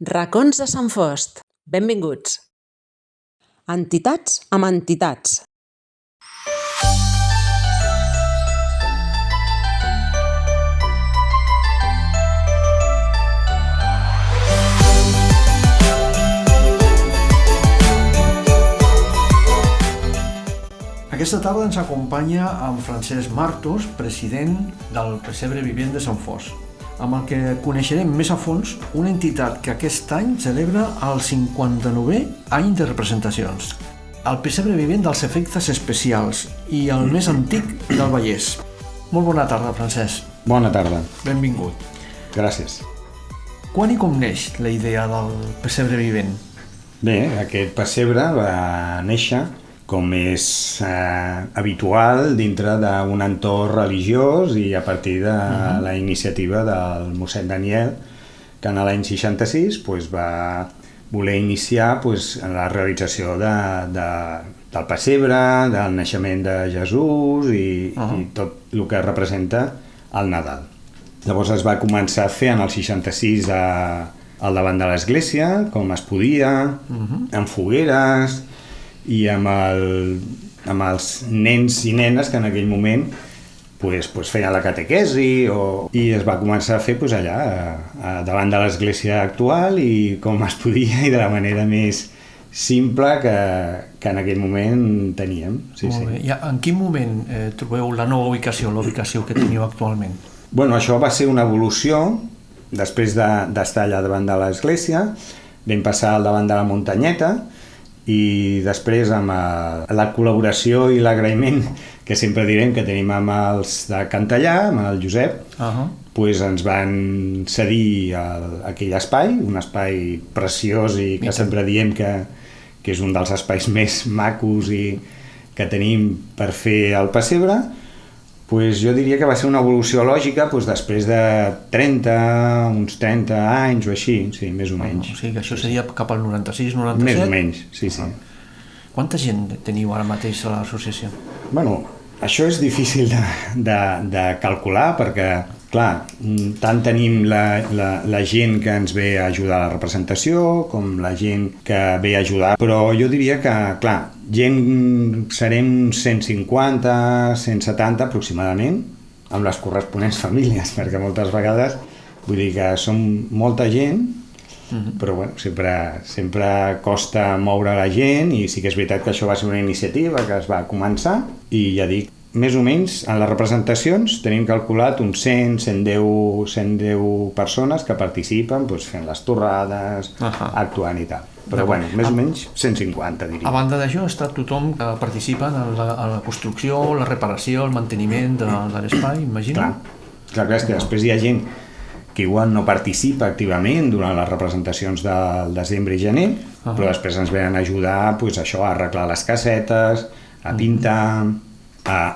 Racons de Sant Fost. Benvinguts. Entitats amb entitats. Aquesta tarda ens acompanya en Francesc Martos, president del Pessebre Vivent de Sant Fost, amb el que coneixerem més a fons una entitat que aquest any celebra el 59è any de representacions, el Pessebre Vivent dels Efectes Especials i el més antic del Vallès. Molt bona tarda, Francesc. Bona tarda. Benvingut. Gràcies. Quan i com neix la idea del Pessebre Vivent? Bé, aquest pessebre va néixer com és habitual dintre d'un entorn religiós i a partir de la iniciativa del mossèn Daniel, que en l'any 66 va voler iniciar la realització del pessebre, del naixement de Jesús i tot el que representa el Nadal. Llavors es va començar a fer en el 66 al davant de l'església, com es podia, amb fogueres i amb els nens i nenes que en aquell moment feien la catequesi i es va començar a fer allà davant de l'església actual i com es podia i de la manera més simple que en aquell moment teníem. Molt bé. I en quin moment trobeu la nova ubicació, l'ubicació que teniu actualment? Bueno, això va ser una evolució. Després d'estar allà davant de l'església vam passar al davant de la muntanyeta i després amb la col·laboració i l'agraïment que sempre direm que tenim amb els de Cantallà, amb el Josep, ens van cedir aquell espai, un espai preciós i que sempre diem que és un dels espais més macos i que tenim per fer el pessebre. Jo diria que va ser una evolució lògica després de uns 30 anys o així, sí, més o menys. O sigui que això seria cap al 96, 97? Més o menys, sí. Quanta gent teniu ara mateix a l'associació? Bueno, això és difícil de calcular perquè, clar, tant tenim la gent que ens ve a ajudar a la representació com la gent que ve a ajudar, però jo diria que, clar, gent serem 150, 170 aproximadament, amb les corresponents famílies, perquè moltes vegades, vull dir que som molta gent, però bueno, sempre costa moure la gent i sí que és veritat que això va ser una iniciativa que es va començar i ja dic, més o menys en les representacions tenim calculat uns 110 persones que participen fent les torrades, actuant i tal. Però bueno, més o menys 150 diria. A banda d'això està tothom que participa en la construcció, la reparació, el manteniment de l'espai, imagino? Clar, és que després hi ha gent que igual no participa activament durant les representacions del desembre i gener, però després ens venen a ajudar a arreglar les casetes, a pintar, a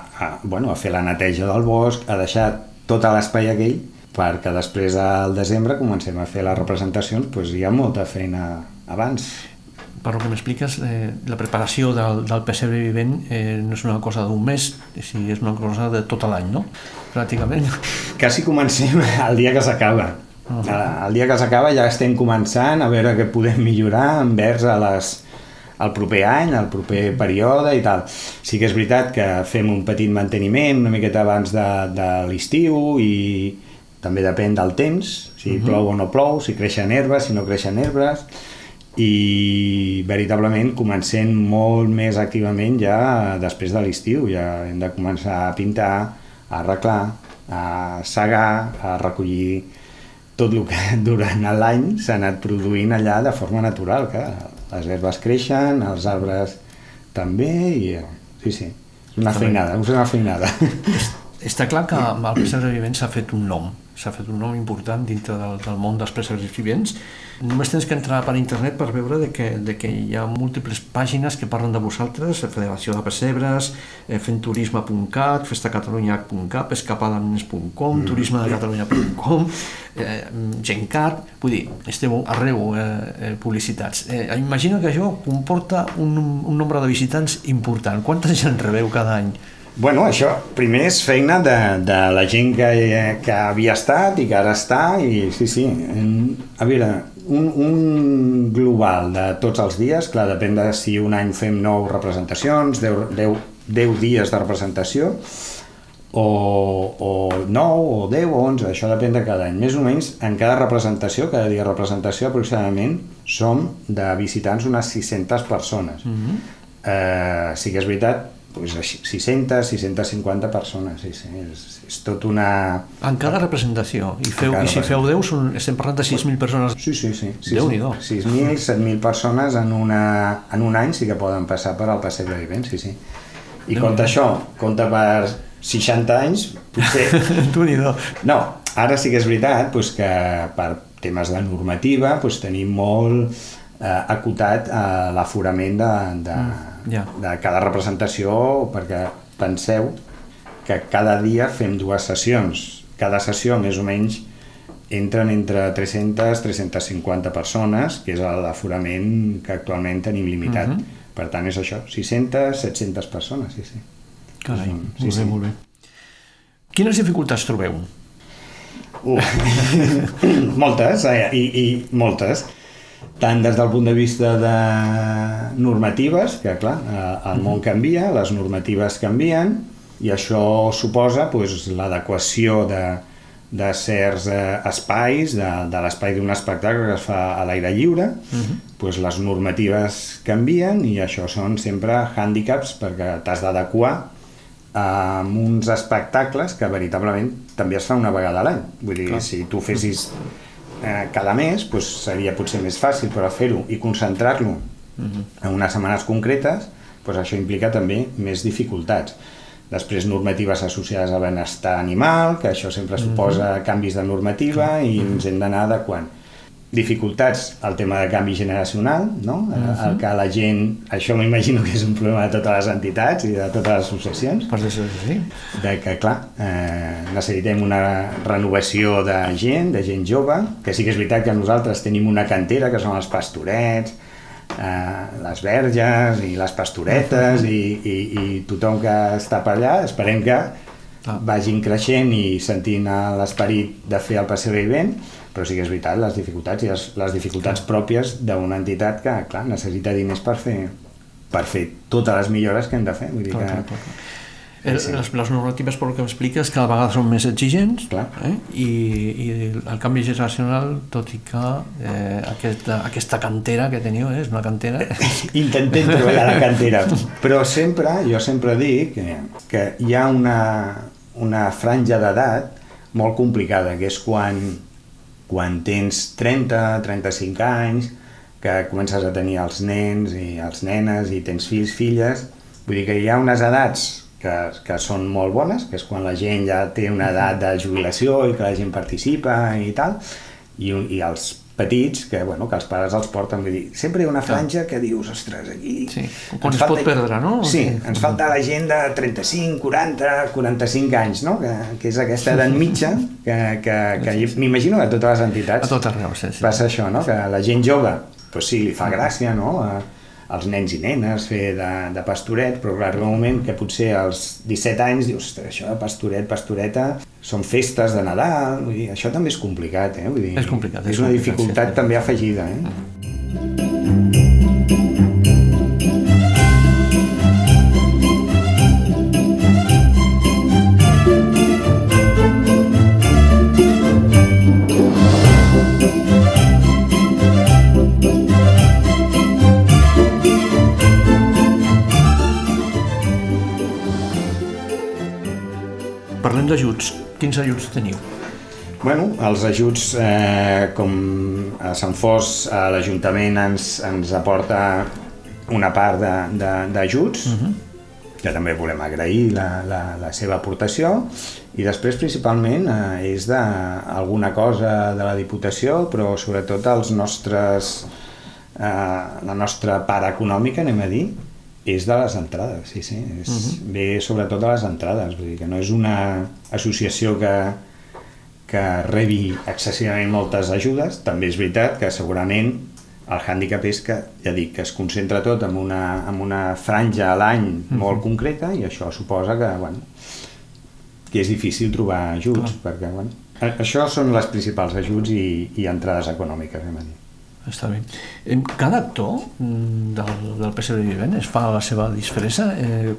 fer la neteja del bosc, a deixar tot l'espai aquell perquè després al desembre comencem a fer les representacions, hi ha molta feina abans. Per lo que m'expliques, la preparació del pessebre vivent no és una cosa d'un mes, és una cosa de tot l'any, no? Pràcticament. Quasi comencem el dia que s'acaba. El dia que s'acaba ja estem començant a veure què podem millorar envers al proper any, al proper període i tal. Sí que és veritat que fem un petit manteniment una miqueta abans de l'estiu i també depèn del temps, si plou o no plou, si creixen herbes, si no creixen herbes, i veritablement comencem molt més activament ja després de l'estiu. Ja hem de començar a pintar, a arreglar, a segar, a recollir tot el que durant l'any s'ha anat produint allà de forma natural, que les herbes creixen, els arbres també, i sí, és una feinada. Està clar que amb el pessebre vivent s'ha fet un nom important dintre del món dels pessebres vivents. Només tens que entrar per internet per veure que hi ha múltiples pàgines que parlen de vosaltres, Federació de Pessebres, fenturisme.cat, festacatalunya.cat, escapadans.com, turismedecatalunya.com, Gencat, vull dir, esteu arreu publicitats. Imagino que això comporta un nombre de visitants important. Quanta gent rebeu cada any? Bueno, això primer és feina de la gent que havia estat i que ara està, i sí, a veure, un global de tots els dies, clar, depèn de si un any fem 9 representacions, 10 dies de representació, o 9, o 10, o 11, això depèn de cada any. Més o menys, en cada representació, cada dia de representació, aproximadament, som de visitants unes 600 persones. Sí que és veritat, 600, 650 persones, sí, és tot una... En cada representació, i si feu 10, estem parlant de 6.000 persones. Sí. Déu-n'hi-do. 6.000, 7.000 persones en un any sí que poden passar per al Pessebre Vivent, sí. I compta això, compta per 60 anys, potser... Déu-n'hi-do. No, ara sí que és veritat que per temes de normativa tenim molt acotat l'aforament de cada representació, perquè penseu que cada dia fem 2 sessions. Cada sessió, més o menys, entren entre 300 i 350 persones, que és l'aforament que actualment tenim limitat. Per tant, és això, 600, 700 persones, sí. Carai, molt bé. Quines dificultats trobeu? Moltes, i moltes. Tant des del punt de vista de normatives, que clar, el món canvia, les normatives canvien, i això suposa l'adequació de certs espais, de l'espai d'un espectacle que es fa a l'aire lliure, les normatives canvien i això són sempre hàndicaps perquè t'has d'adequar a uns espectacles que veritablement també es fa una vegada a l'any. Vull dir, si tu fessis cada mes seria potser més fàcil, però fer-ho i concentrar-lo en unes setmanes concretes, això implica també més dificultats. Després, normatives associades al benestar animal, que això sempre suposa canvis de normativa i ens hem d'anar adequant. Dificultats, el tema de canvi generacional, no? El que la gent... Això m'imagino que és un problema de totes les entitats i de totes les associacions. Per això sí. De que, clar, necessitem una renovació de gent jove, que sí que és veritat que nosaltres tenim una cantera, que són els pastorets, les verges i les pastoretes i tothom que està per allà, esperem que vagin creixent i sentint l'esperit de fer el Pessebre Vivent, però sí que és veritat, les dificultats i les dificultats pròpies d'una entitat que, clar, necessita diners per fer totes les millores que hem de fer. Vull dir que... Les normatives, pel que m'expliques, cada vegada són més exigents, i el canvi generacional, tot i que aquesta cantera que teniu és una cantera... Intentem treballar la cantera, però jo sempre dic que hi ha una franja d'edat molt complicada, que és quan tens 30-35 anys, que comences a tenir els nens i els nenes i tens fills, filles. Vull dir que hi ha unes edats que són molt bones, que és quan la gent ja té una edat de jubilació i que la gent participa i tal, i els petits, que els pares els porten. Vull dir, sempre hi ha una franja que dius, ostres, aquí... Sí, quan es pot perdre, no? Sí, ens falta la gent de 35, 40, 45 anys, no? Que és aquesta edat mitja, que m'imagino que a totes les entitats... A tot arreu, sí. Passa això, no? Que la gent jove, sí, li fa gràcia, no? Els nens i nenes fer de pastoret, però clar, arriba un moment que potser als 17 anys dius, ostres, això de pastoret, pastoreta, són festes de Nadal, vull dir, això també és complicat, Vull dir, és complicat. És una dificultat també afegida, Parlem d'ajuts. Quins ajuts teniu? Bueno, els ajuts, com a Sant Fos, l'Ajuntament ens aporta una part d'ajuts, que també volem agrair la seva aportació, i després principalment és d'alguna cosa de la Diputació, però sobretot la nostra part econòmica, anem a dir, és de les entrades, sí. Ve sobretot de les entrades, vull dir que no és una associació que rebi excessivament moltes ajudes. També és veritat que segurament el hàndicap és que, ja dic, que es concentra tot en una franja a l'any molt concreta, i això suposa que és difícil trobar ajuts, perquè això són les principals ajuts i entrades econòmiques, hem de dir. Està bé. Cada actor del Pessebre Vivent es fa la seva disfressa?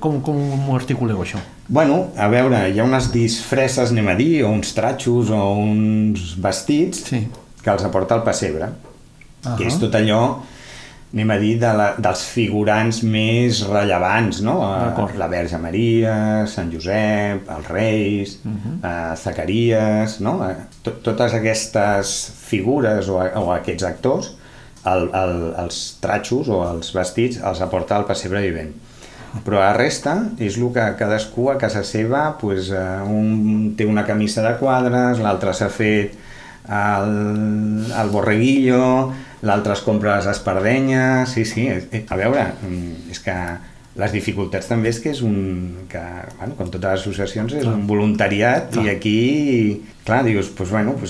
Com ho articuleu, això? Bueno, a veure, hi ha unes disfresses, anem a dir, o uns tratxos o uns vestits que els aporta el pessebre, que és tot allò, anem a dir, dels figurants més rellevants, no? La Verge Maria, Sant Josep, els Reis, Zacaries, no? Totes aquestes figures o aquests actors, els tratxos o els vestits els aporta el Pessebre Vivent. Però la resta és el que cadascú a casa seva, un té una camisa de quadres, l'altre s'ha fet el borreguillo, l'altre es compra les espardenyes, sí. A veure, és que les dificultats també és que com totes les associacions, és un voluntariat i aquí, clar, dius,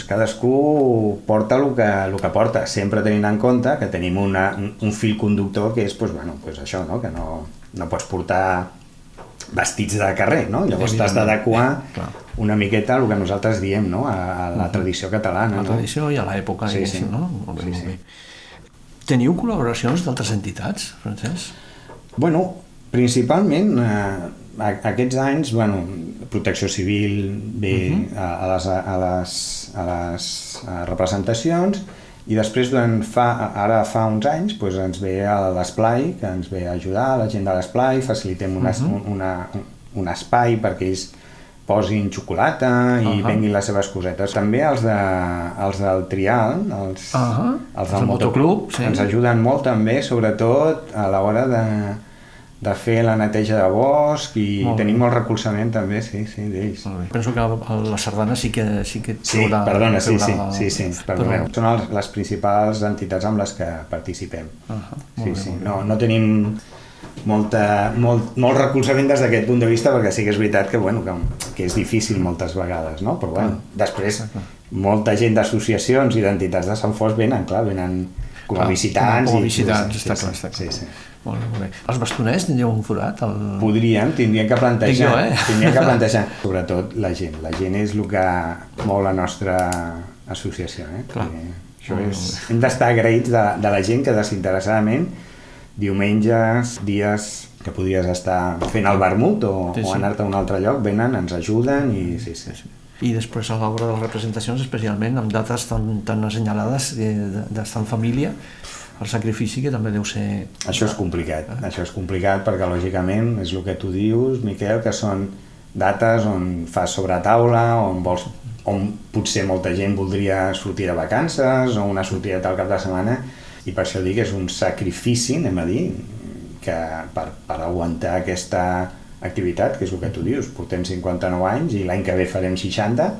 cadascú porta el que porta, sempre tenint en compte que tenim un fil conductor que és, això, no? Que no pots portar vestits de carrer, no? Llavors t'has d'adequar una miqueta al que nosaltres diem, no? A la tradició catalana. A la tradició i a l'època, diguéssim, no? Molt bé. Teniu col·laboracions d'altres entitats, Francesc? Bueno, principalment aquests anys, Protecció Civil ve a les representacions i després ara fa uns anys ens ve a l'Esplai, que ens ve a ajudar, la gent de l'Esplai, facilitem un espai perquè ells posin xocolata i venguin les seves cosetes. També els del Trial, els del motoclub, ens ajuden molt també, sobretot a l'hora de fer la neteja de bosc i tenim molt recolzament també, sí, d'ells. Penso que la sardana sí que perdona, perdoneu. Són les principals entitats amb les que participem. No tenim molt recolzament des d'aquest punt de vista, perquè sí que és veritat que és difícil moltes vegades, no? Però després molta gent d'associacions i d'entitats de Sant Fost venen com a visitants. Com a visitants, està clar. Molt bé. Els bastoners tindríeu un forat? Tindríem que plantejar. Sobretot la gent. La gent és el que mou la nostra associació. Hem d'estar agraïts de la gent que desinteressadament diumenges, dies que podries estar fent el vermut o anar-te a un altre lloc, venen, ens ajuden i sí. I després a l'hora de les representacions, especialment amb dates tan assenyalades d'estar en família, el sacrifici que també deu ser... Això és complicat perquè lògicament és el que tu dius, Miquel, que són dates on fas sobre taula, on potser molta gent voldria sortir de vacances o una sortida tal cap de setmana, i per això dic que és un sacrifici, anem a dir, que per aguantar aquesta activitat, que és el que tu dius, portem 59 anys i l'any que ve farem 60,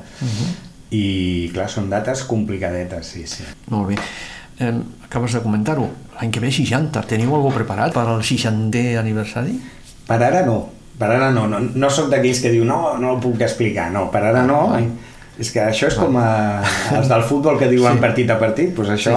i clar, són dates complicadetes, sí. Molt bé. Acabes de comentar-ho, l'any que ve 60, teniu alguna cosa preparat per al 60è aniversari? Per ara no soc d'aquells que diu no ho puc explicar, per ara no, és que això és com els del futbol que diuen partit a partit, doncs això...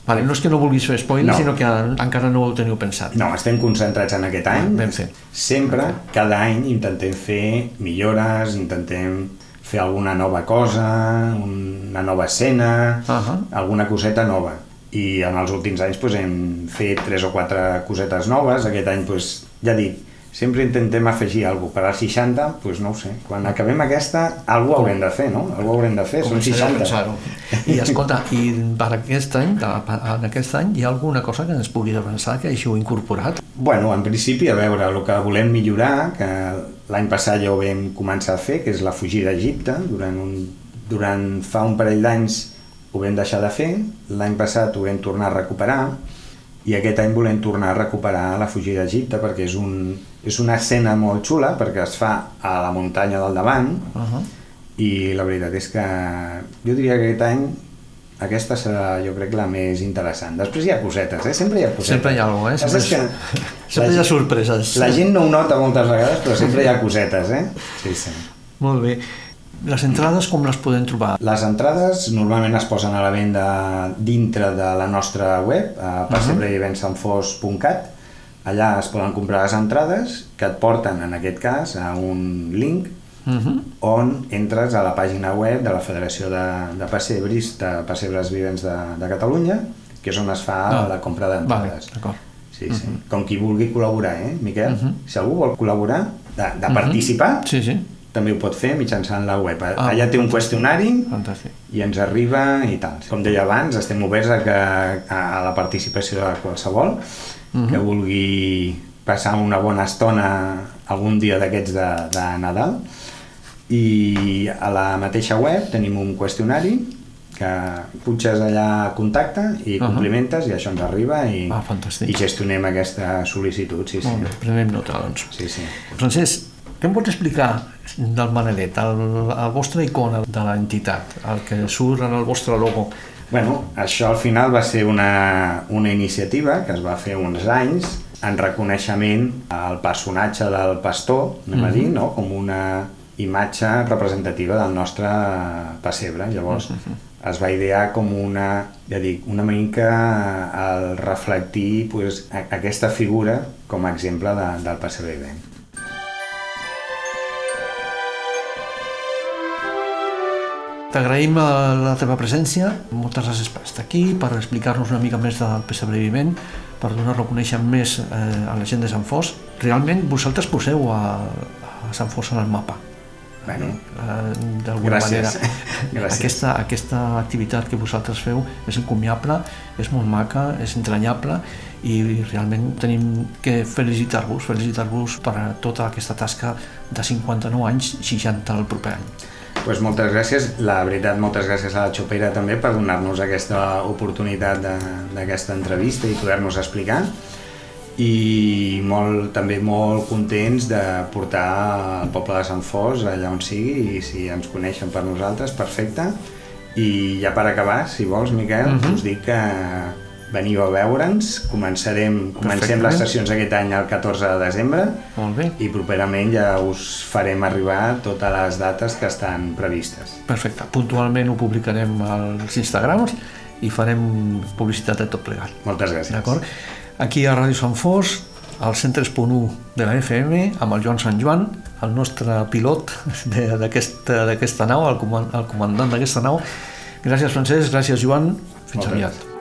Vale, no és que no vulguis fer spoiler, sinó que encara no ho teniu pensat. No, estem concentrats en aquest any. Ben fet. Sempre, cada any, intentem fer millores, intentem fer alguna nova cosa, una nova escena, alguna coseta nova. I en els últims anys hem fet 3 o 4 cosetes noves. Aquest any, ja dic, sempre intentem afegir alguna cosa. Per als 60, no ho sé, quan acabem aquesta, alguna haurem de fer, no? Alguna haurem de fer, són 60. I escolta, i per aquest any hi ha alguna cosa que ens puguis avançar que hàgiu incorporat? Bueno, en principi, a veure, el que volem millorar, que l'any passat ja ho vam començar a fer, que és la fugida a Egipte, fa un parell d'anys ho vam deixar de fer, l'any passat ho vam tornar a recuperar, i aquest any volem tornar a recuperar la fugida a Egipte perquè és una escena molt xula perquè es fa a la muntanya del davant i la veritat és que jo diria que aquest any aquesta serà, jo crec, la més interessant. Després hi ha cosetes, sempre hi ha cosetes. Sempre hi ha alguna cosa, sempre hi ha sorpreses. La gent no ho nota moltes vegades, però sempre hi ha cosetes, Sí. Molt bé. Les entrades com les podem trobar? Les entrades normalment es posen a la venda dintre de la nostra web, a persebrevivensanfos.cat. Allà es poden comprar les entrades que et porten, en aquest cas, a un link on entres a la pàgina web de la Federació de Pessebres Vivents de Catalunya que és on es fa la compra d'entrades. D'acord. Sí. Com qui vulgui col·laborar, Miquel? Si algú vol col·laborar, de participar, també ho pot fer mitjançant la web. Allà té un qüestionari i ens arriba i tal. Com deia abans, estem oberts a la participació de qualsevol que vulgui passar una bona estona algun dia d'aquests de Nadal. I a la mateixa web tenim un qüestionari que punxes allà contacte i complimentes i això ens arriba i gestionem aquesta sol·licitud. Molt bé, prenem nota, doncs. Sí. Francesc, què em pots explicar del Manelet, el vostre icona de l'entitat, el que surt en el vostre logo? Bueno, això al final va ser una iniciativa que es va fer uns anys en reconeixement al personatge del pastor, anem a dir, no? Com una imatge representativa del nostre pessebre. Llavors es va idear com una mica al reflectir aquesta figura com a exemple del pessebre vivent. T'agraïm la teva presència, moltes gràcies per estar aquí, per explicar-nos una mica més del pessebre vivent, per donar-lo a conèixer més a la gent de Sant Fos. Realment vosaltres poseu a Sant Fos en el mapa. D'alguna manera. Aquesta activitat que vosaltres feu és encomiable, és molt maca, és entranyable i realment tenim que felicitar-vos per tota aquesta tasca de 59 anys, 60 el proper any. Doncs moltes gràcies, la veritat, moltes gràcies a la Xopera també per donar-nos aquesta oportunitat d'aquesta entrevista i poder-nos explicar. I també molt contents de portar el poble de Sant Fos allà on sigui i si ens coneixen per nosaltres, perfecte. I ja per acabar, si vols, Miquel, us dic que veniu a veure'ns, comencem les sessions aquest any el 14 de desembre i properament ja us farem arribar totes les dates que estan previstes. Perfecte, puntualment ho publicarem als Instagrams i farem publicitat de tot plegat. Moltes gràcies. D'acord? Aquí a Ràdio Sant Fos, al 103.1 de la FM, amb el Joan Sant Joan, el nostre pilot d'aquesta nau, el comandant d'aquesta nau. Gràcies, Francesc, gràcies, Joan. Fins aviat.